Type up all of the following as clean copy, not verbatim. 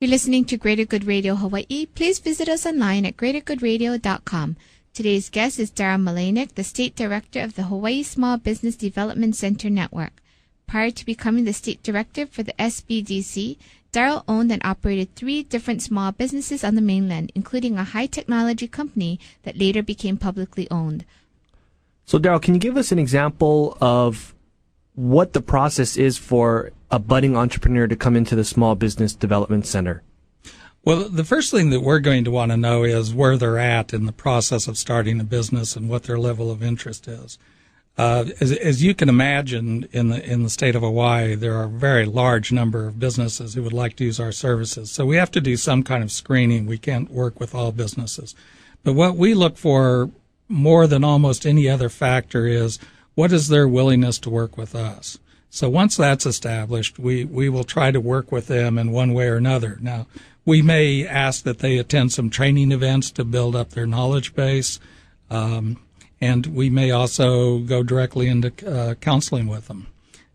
You're listening to Greater Good Radio Hawaii. Please visit us online at greatergoodradio.com. Today's guest is Darryl Mleynek, the State Director of the Hawaii Small Business Development Center Network. Prior to becoming the State Director for the SBDC, Darryl owned and operated 3 different small businesses on the mainland, including a high-technology company that later became publicly owned. So, Darryl, can you give us an example of what the process is for a budding entrepreneur to come into the Small Business Development Center? Well, the first thing that we're going to want to know is where they're at in the process of starting a business and what their level of interest is. As you can imagine, in the state of Hawaii, there are a very large number of businesses who would like to use our services. So we have to do some kind of screening. We can't work with all businesses. But what we look for more than almost any other factor is what is their willingness to work with us. So once that's established, we will try to work with them in one way or another. Now, we may ask that they attend some training events to build up their knowledge base, and we may also go directly into counseling with them.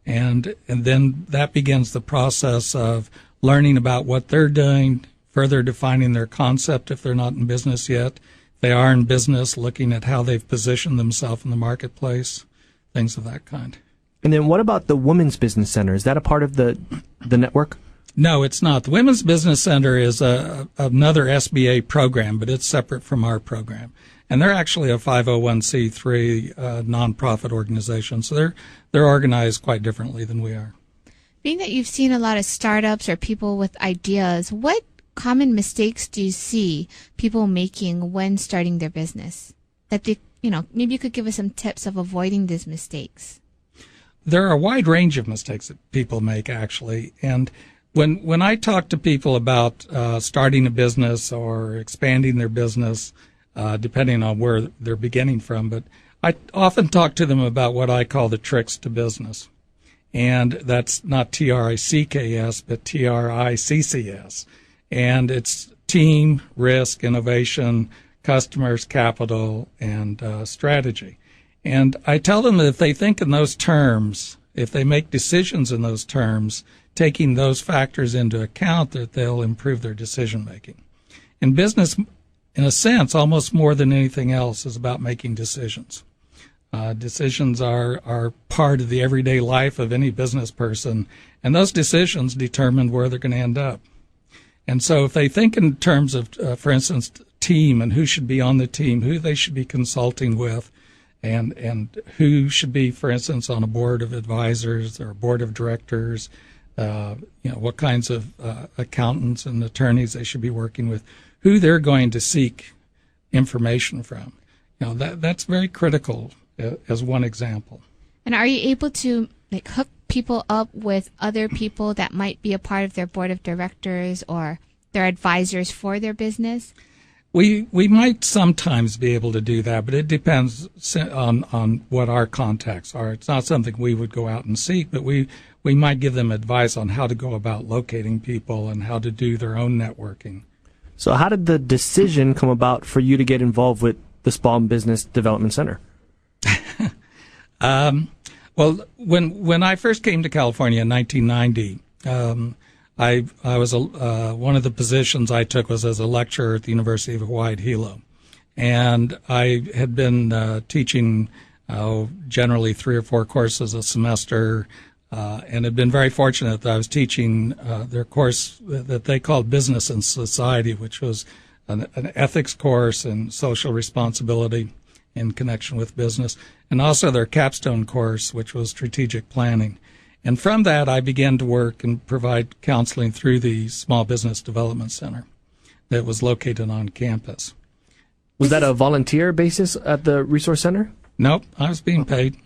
And then that begins the process of learning about what they're doing, further defining their concept if they're not in business yet. If they are in business, looking at how they've positioned themselves in the marketplace, things of that kind. And then what about the Women's Business Center? Is that a part of the network? No, it's not. The Women's Business Center is another SBA program, but it's separate from our program. And they're actually a 501c3 nonprofit organization, so they're organized quite differently than we are. Being that you've seen a lot of startups or people with ideas, what common mistakes do you see people making when starting their business? That they, maybe you could give us some tips of avoiding these mistakes. There are a wide range of mistakes that people make, actually, and when I talk to people about starting a business or expanding their business, depending on where they're beginning from, but I often talk to them about what I call the tricks to business. And that's not TRICKS, but TRICCS. And it's team, risk, innovation, customers, capital, and strategy. And I tell them that if they think in those terms, if they make decisions in those terms, taking those factors into account, that they'll improve their decision making. In business, in a sense, almost more than anything else, is about making decisions. Decisions are part of the everyday life of any business person, and those decisions determine where they're going to end up. And so if they think in terms of, for instance, team and who should be on the team, who they should be consulting with, and who should be, for instance, on a board of advisors or a board of directors, what kinds of accountants and attorneys they should be working with, who they're going to seek information from. That's very critical as one example. And are you able to hook people up with other people that might be a part of their board of directors or their advisors for their business? We might sometimes be able to do that, but it depends on what our contacts are. It's not something we would go out and seek, but we might give them advice on how to go about locating people and how to do their own networking. So how did the decision come about for you to get involved with the Small Business Development Center? Well, when I first came to California in 1990, I was one of the positions I took was as a lecturer at the University of Hawaii at Hilo, and I had been teaching generally 3 or 4 courses a semester, and had been very fortunate that I was teaching their course that they called Business and Society, which was an ethics course and social responsibility in connection with business, and also their capstone course, which was strategic planning. And from that, I began to work and provide counseling through the Small Business Development Center that was located on campus. Was that a volunteer basis at the Resource Center? Nope, I was being paid.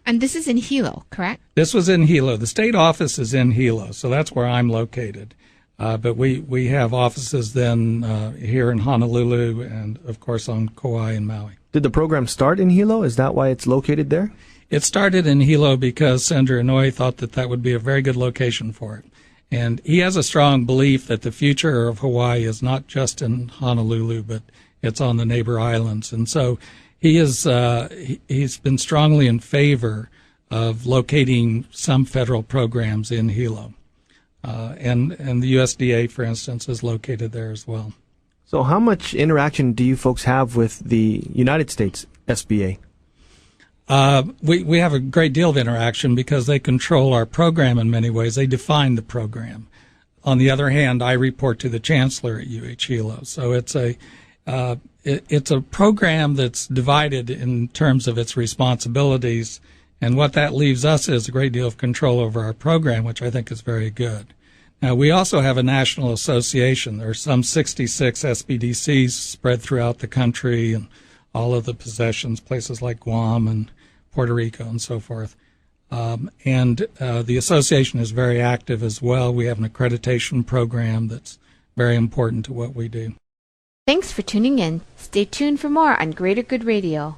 And this is in Hilo, correct? This was in Hilo. The state office is in Hilo, so that's where I'm located. But we have offices then here in Honolulu and, of course, on Kauai and Maui. Did the program start in Hilo? Is that why it's located there? It started in Hilo because Senator Inouye thought that would be a very good location for it. And he has a strong belief that the future of Hawaii is not just in Honolulu, but it's on the neighbor islands. And so he's been strongly in favor of locating some federal programs in Hilo. And the USDA, for instance, is located there as well. So how much interaction do you folks have with the United States SBA? We have a great deal of interaction because they control our program in many ways. They define the program. On the other hand, I report to the chancellor at UH-Hilo. So it's a program that's divided in terms of its responsibilities, and what that leaves us is a great deal of control over our program, which I think is very good. Now, we also have a national association. There are some 66 SBDCs spread throughout the country and all of the possessions, places like Guam and Puerto Rico and so forth. The association is very active as well. We have an accreditation program that's very important to what we do. Thanks for tuning in. Stay tuned for more on Greater Good Radio.